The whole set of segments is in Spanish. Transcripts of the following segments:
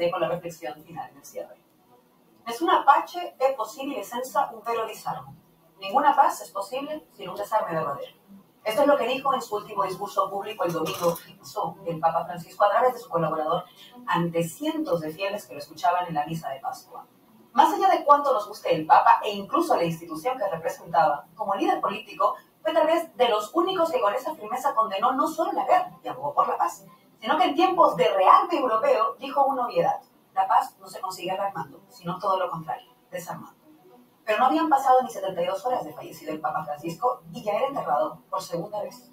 dejo la reflexión final en el cierre. Nessuna pace è possibile senza un vero disarmo. Ninguna paz es posible sin un desarme verdadero. Esto es lo que dijo en su último discurso público el domingo que pasó el Papa Francisco a través de su colaborador ante cientos de fieles que lo escuchaban en la misa de Pascua. Más allá de cuánto nos guste el Papa e incluso la institución que representaba, como líder político, fue tal vez de los únicos que con esa firmeza condenó no solo la guerra y abogó por la paz, sino que en tiempos de realme europeo dijo una obviedad: la paz no se consigue armando, sino todo lo contrario, desarmando. Pero no habían pasado ni 72 horas de fallecido el Papa Francisco y ya era enterrado por segunda vez.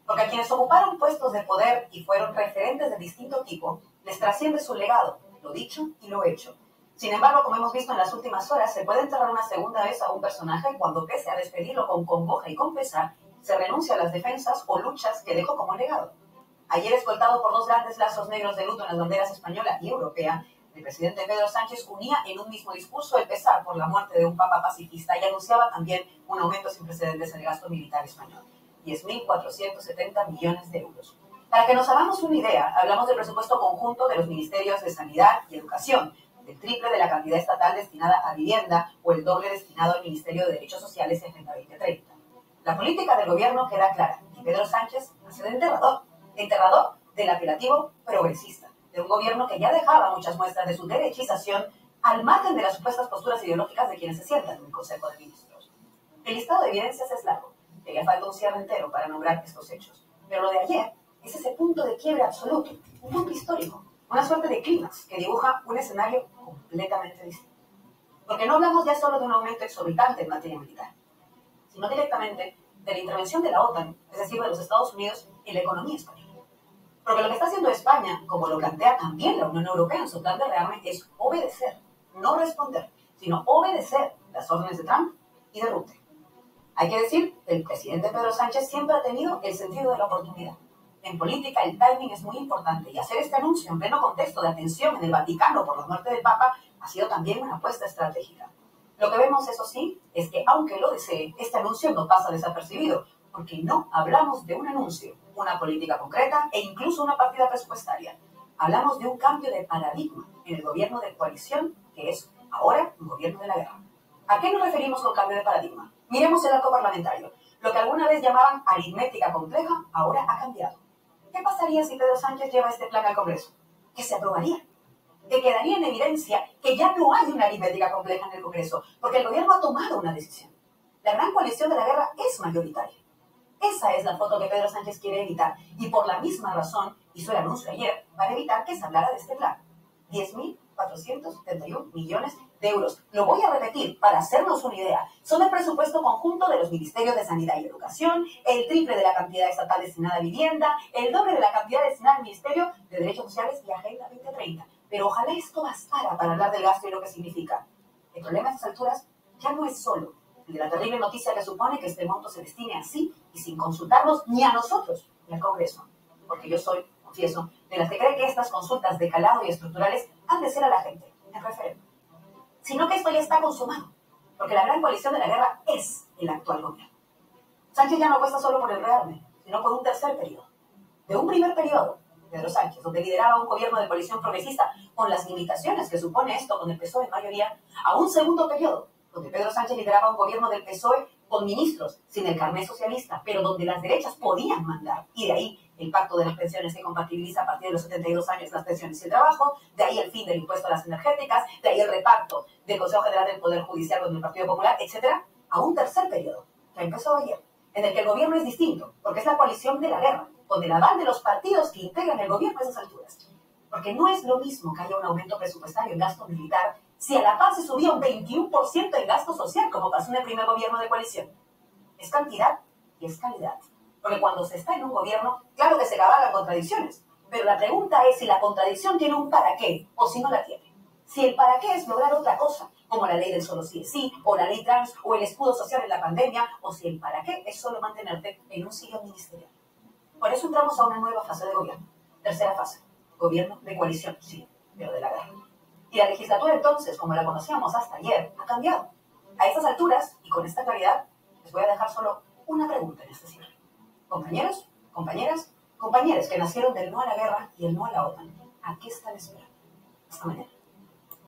Porque a quienes ocuparon puestos de poder y fueron referentes de distinto tipo, les trasciende su legado, lo dicho y lo hecho. Sin embargo, como hemos visto en las últimas horas, se puede enterrar una segunda vez a un personaje cuando, pese a despedirlo con congoja y con pesar, se renuncia a las defensas o luchas que dejó como legado. Ayer, escoltado por dos grandes lazos negros de luto en las banderas española y europea, el presidente Pedro Sánchez unía en un mismo discurso el pesar por la muerte de un papa pacifista y anunciaba también un aumento sin precedentes en el gasto militar español, 10.470 millones de euros. Para que nos hagamos una idea, hablamos del presupuesto conjunto de los ministerios de Sanidad y Educación, del triple de la cantidad estatal destinada a vivienda o el doble destinado al Ministerio de Derechos Sociales y Agenda 2030. La política del gobierno queda clara y Pedro Sánchez hace de enterrador del apelativo progresista, de un gobierno que ya dejaba muchas muestras de su derechización al margen de las supuestas posturas ideológicas de quienes se sientan en el Consejo de Ministros. El listado de evidencias es largo, y haría falta un cierre entero para nombrar estos hechos. Pero lo de ayer es ese punto de quiebre absoluto, un punto histórico, una suerte de clímax que dibuja un escenario completamente distinto. Porque no hablamos ya solo de un aumento exorbitante en materia militar, sino directamente de la intervención de la OTAN, es decir, de los Estados Unidos, en la economía española. Porque lo que está haciendo España, como lo plantea también la Unión Europea en su plan de rearme, es obedecer, no responder, sino obedecer las órdenes de Trump y de Rutte. Hay que decir que el presidente Pedro Sánchez siempre ha tenido el sentido de la oportunidad. En política el timing es muy importante y hacer este anuncio en pleno contexto de atención en el Vaticano por la muerte del Papa ha sido también una apuesta estratégica. Lo que vemos, eso sí, es que aunque lo desee, este anuncio no pasa desapercibido, porque no hablamos de un anuncio, una política concreta e incluso una partida presupuestaria. Hablamos de un cambio de paradigma en el gobierno de coalición, que es ahora un gobierno de la guerra. ¿A qué nos referimos con cambio de paradigma? Miremos el arco parlamentario. Lo que alguna vez llamaban aritmética compleja, ahora ha cambiado. ¿Qué pasaría si Pedro Sánchez lleva este plan al Congreso? Que se aprobaría. Que quedaría en evidencia que ya no hay una aritmética compleja en el Congreso, porque el gobierno ha tomado una decisión. La gran coalición de la guerra es mayoritaria. Esa es la foto que Pedro Sánchez quiere evitar, y por la misma razón hizo el anuncio ayer para evitar que se hablara de este plan. 10.471 millones de euros. Lo voy a repetir para hacernos una idea. Son el presupuesto conjunto de los Ministerios de Sanidad y Educación, el triple de la cantidad estatal destinada a vivienda, el doble de la cantidad destinada al Ministerio de Derechos Sociales y Agenda 2030. Pero ojalá esto bastara para hablar del gasto y lo que significa. El problema a estas alturas ya no es solo el de la terrible noticia que supone que este monto se destine así y sin consultarnos ni a nosotros ni al Congreso. Porque yo soy, confieso, de las que cree que estas consultas de calado y estructurales han de ser a la gente, en referéndum. Sino que esto ya está consumado, porque la gran coalición de la guerra es el actual gobierno. Sánchez ya no apuesta solo por el rearme, sino por un tercer periodo. De un primer periodo, Pedro Sánchez, donde lideraba un gobierno de coalición progresista con las limitaciones que supone esto con el PSOE en mayoría, a un segundo periodo, donde Pedro Sánchez lideraba un gobierno del PSOE con ministros sin el carné socialista, pero donde las derechas podían mandar, y de ahí el pacto de las pensiones que compatibiliza a partir de los 72 años las pensiones y el trabajo, de ahí el fin del impuesto a las energéticas, de ahí el reparto del Consejo General del Poder Judicial con el Partido Popular, etcétera, a un tercer periodo, que empezó ayer, en el que el gobierno es distinto, porque es la coalición de la guerra, con el aval de los partidos que integran el gobierno a esas alturas. Porque no es lo mismo que haya un aumento presupuestario en gasto militar si a la par se subía un 21% en gasto social, como pasó en el primer gobierno de coalición. Es cantidad y es calidad. Porque cuando se está en un gobierno, claro que se cabalgan contradicciones, pero la pregunta es si la contradicción tiene un para qué o si no la tiene. Si el para qué es lograr otra cosa, como la ley del solo sí es sí, o la ley trans, o el escudo social en la pandemia, o si el para qué es solo mantenerte en un sillón ministerial. Por eso entramos a una nueva fase de gobierno. Tercera fase, gobierno de coalición, sí, pero de la guerra. Y la legislatura entonces, como la conocíamos hasta ayer, ha cambiado. A estas alturas, y con esta claridad, les voy a dejar solo una pregunta en este cierre. Compañeros, compañeras, compañeros que nacieron del no a la guerra y el no a la OTAN, ¿a qué están esperando? Hasta mañana.